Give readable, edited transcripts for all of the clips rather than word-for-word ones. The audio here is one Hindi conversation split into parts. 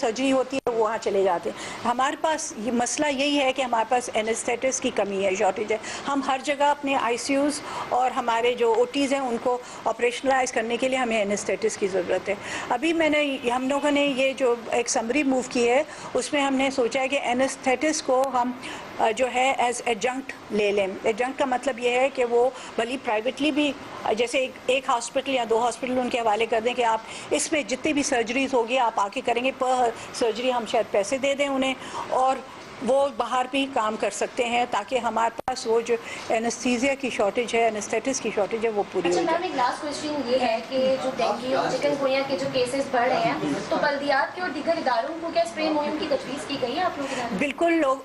सर्जरी होती है वो वहाँ चले जाते हैं। हमारे पास ये मसला यही है कि हमारे पास एनेस्थेटिस्ट की कमी है, शॉर्टेज है। हम हर जगह अपने आईसीयूज़ और हमारे जो ओटीज़ हैं उनको ऑपरेशनलाइज करने के लिए हमें एनेस्थेटिस्ट की ज़रूरत है। अभी हम लोगों ने ये जो एक समरी मूव की है उसमें हमने सोचा है कि एनेस्थेटिस्ट को हम जो है एज एडजंक्ट ले लें। एडजंक्ट का मतलब ये है कि वो भली प्राइवेटली भी, जैसे एक हॉस्पिटल या 2 हॉस्पिटल उनके हवाले कर दें कि आप इसमें जितनी भी सर्जरीज होगी आप आके करेंगे, पर सर्जरी हम शायद पैसे दे दें उन्हें, और वो बाहर भी काम कर सकते हैं, ताकि हमारे पास वो जो एनेस्थीसिया की शॉर्टेज है, एनेस्थेटिस्ट की शॉर्टेज है, वो पूरी हो जाए। अच्छा मैम, एक लास्ट क्वेश्चन ये है कि जो डेंगू और चिकनगुनिया के जो केसेस बढ़ रहे हैं, तो बल्दियात के और दीगर इदारों को क्या स्प्रे मुहिम की तजवीज़ की गई है आप लोगों के? बिल्कुल, लोग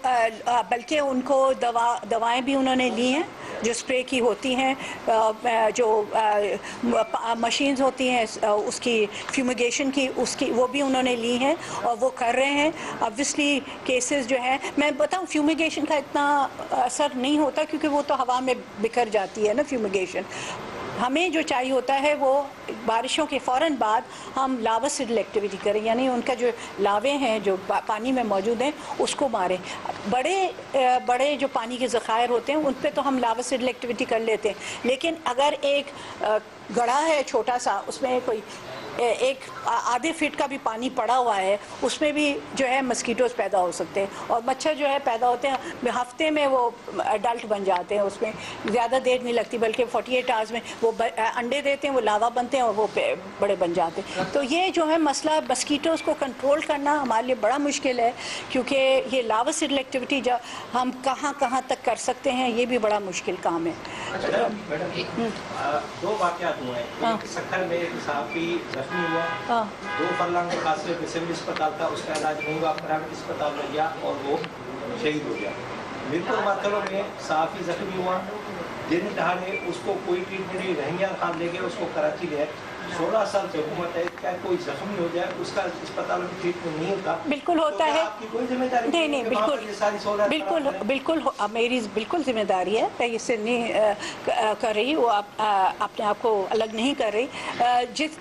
बल्कि उनको दवाएं भी उन्होंने ली हैं जो स्प्रे की होती हैं, जो मशीन्स होती हैं उसकी फ्यूमिगेशन की, उसकी वो भी उन्होंने ली हैं और वो कर रहे हैं। ऑब्वियसली केसेस जो है, मैं बताऊं, फ्यूमिगेशन का इतना असर नहीं होता क्योंकि वो तो हवा में बिखर जाती है ना फ्यूमिगेशन। हमें जो चाहिए होता है वो बारिशों के फ़ौरन बाद हम लावासिडल एक्टिविटी करें, यानी उनका जो लावे हैं जो पानी में मौजूद हैं उसको मारें। बड़े जो पानी के ज़खायर होते हैं उन पे तो हम लावासिडल एक्टिविटी कर लेते हैं, लेकिन अगर एक गड्ढा है छोटा सा, उसमें कोई एक आधे फीट का भी पानी पड़ा हुआ है, उसमें भी जो है मस्कीटोज़ पैदा हो सकते हैं और मच्छर जो है पैदा होते हैं। हफ्ते में वो अडल्ट बन जाते हैं, उसमें ज़्यादा देर नहीं लगती, बल्कि 48 आवर्स में वो अंडे देते हैं, वो लावा बनते हैं और वो बड़े बन जाते हैं। तो ये जो है मसला मस्कीटोज़ को कंट्रोल करना हमारे लिए बड़ा मुश्किल है, क्योंकि ये लावासिडल एक्टिविटी जब हम कहाँ तक कर सकते हैं, ये भी बड़ा मुश्किल काम है। अच्छा मैडम, 2 वाक़यात हुए हैं। एक सक्खर में एक सहाफ़ी जख्मी हुआ, 2 फरलांग के फासले पे सिविल अस्पताल था, उसका इलाज नहीं हुआ, प्राइवेट अस्पताल में गया और वो शहीद हो गया। मिरपुर माथलों में सहाफ़ी जख्मी हुआ, दिन दहाड़े उसको कोई ट्रीटमेंट नहीं, रहिया खान ले गए उसको कराची गए। 16 साल से हुकूमत है, क्या कोई जख्मी हो जाए उसका अस्पताल में ट्रीटमेंट नहीं होता? बिल्कुल होता है, आपकी कोई जिम्मेदारी नहीं, बिल्कुल मेरी बिल्कुल जिम्मेदारी है, मैं इससे नहीं कर रही, वो अपने आप को अलग नहीं कर रही।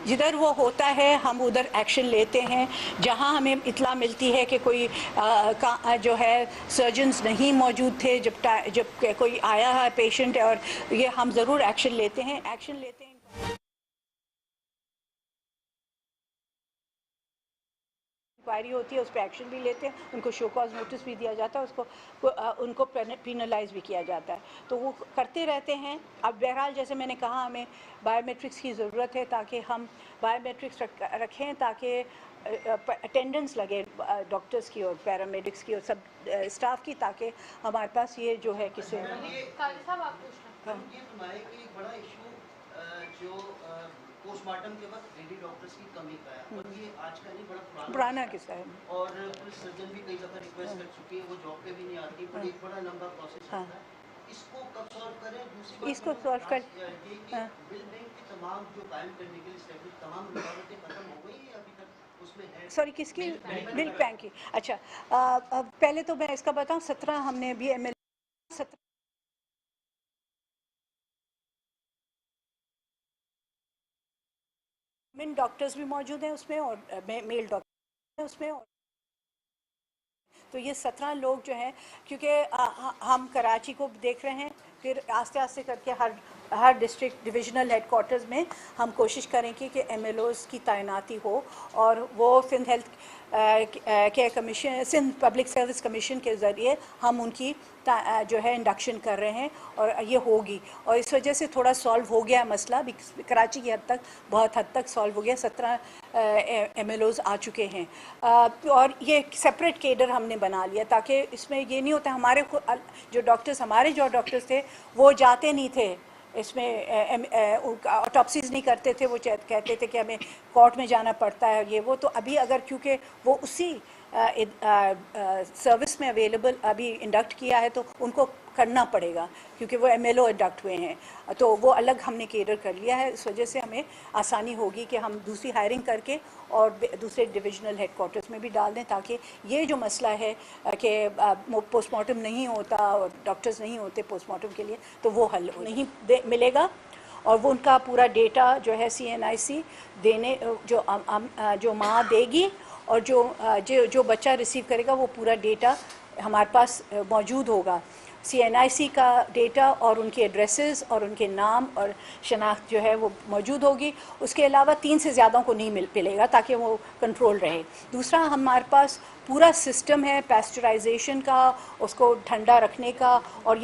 जिधर वो होता है हम उधर एक्शन लेते हैं। जहाँ हमें इत्ला मिलती है कि कोई जो है सर्जन्स नहीं मौजूद थे जब कोई आया है पेशेंट, और ये हम ज़रूर एक्शन लेते हैं। इंक्वायरी होती है, उस पर एक्शन भी लेते हैं, उनको शो कॉज नोटिस भी दिया जाता है, उनको पेनलाइज भी किया जाता है, तो वो करते रहते हैं। अब बहरहाल जैसे मैंने कहा, हमें बायोमेट्रिक्स की ज़रूरत है, ताकि हम बायोमेट्रिक्स रखें, ताकि अटेंडेंस लगे डॉक्टर्स की और पैरामेडिक्स की और सब स्टाफ की, ताकि हमारे पास ये जो है किसी पोस्टमार्टम के वक्त लेडी डॉक्टर्स की कमी का है, और ये आज का नहीं, बड़ा पुराना किस्सा है, और पुलिस सर्जन भी कई दफा रिक्वेस्ट कर चुकी है, वो जॉब पे भी नहीं आती, पर एक बड़ा लंबा प्रोसेस होता है। इसको कब सॉल्व करें? दूसरी बात इसको सॉल्व कर बिल बैंक की तमाम जो कायम करने के लिए स्टेब्लिश तमाम रुकावटें खत्म हो गई है अभी तक उसमें है? सॉरी, किसकी? बिल बैंक की। अच्छा, पहले तो मैं इसका बताऊं, 17 हमने अभी ML मेन डॉक्टर्स भी मौजूद हैं उसमें और मेल डॉक्टर हैं उसमें, तो ये 17 लोग जो हैं, क्योंकि हम कराची को देख रहे हैं, फिर आस्ते आस्ते करके हर डिस्ट्रिक्ट डिविजनल हेडक्वार्टर्स में हम कोशिश करेंगे कि MLOs की तैनाती हो, और वो Sindh health care commission, Sindh public service commission के ज़रिए हम उनकी जो है इंडक्शन कर रहे हैं, और ये होगी, और इस वजह से थोड़ा सॉल्व हो गया मसला भी, कराची की बहुत हद तक सॉल्व हो गया। 17 MLOs आ चुके हैं, और ये सेपरेट केडर हमने बना लिया, ताकि इसमें ये नहीं होता हमारे जो डॉक्टर्स थे वो जाते नहीं थे इसमें, ऑटोप्सीज नहीं करते थे, वो कहते थे कि हमें कोर्ट में जाना पड़ता है, ये वो। तो अभी अगर क्योंकि वो उसी सर्विस में अवेलेबल अभी इंडक्ट किया है, तो उनको करना पड़ेगा, क्योंकि वो MLO इंडक्ट हुए हैं, तो वो अलग हमने केडर कर लिया है। इस वजह से हमें आसानी होगी कि हम दूसरी हायरिंग करके और दूसरे डिविजनल हेडक्वार्टर्स में भी डाल दें, ताकि ये जो मसला है कि पोस्टमार्टम नहीं होता और डॉक्टर्स नहीं होते पोस्टमार्टम के लिए, तो वो हल नहीं मिलेगा, और वो उनका पूरा डेटा जो है CNIC देने जो माँ देगी, और जो बच्चा रिसीव करेगा वो पूरा डेटा हमारे पास मौजूद होगा। CNIC का डेटा और उनके एड्रेसेस और उनके नाम और शनाख्त जो है वो मौजूद होगी। उसके अलावा 3 से ज़्यादा को नहीं मिलेगा ताकि वो कंट्रोल रहे। दूसरा, हमारे पास पूरा सिस्टम है पैस्चराइजेशन का, उसको ठंडा रखने का, और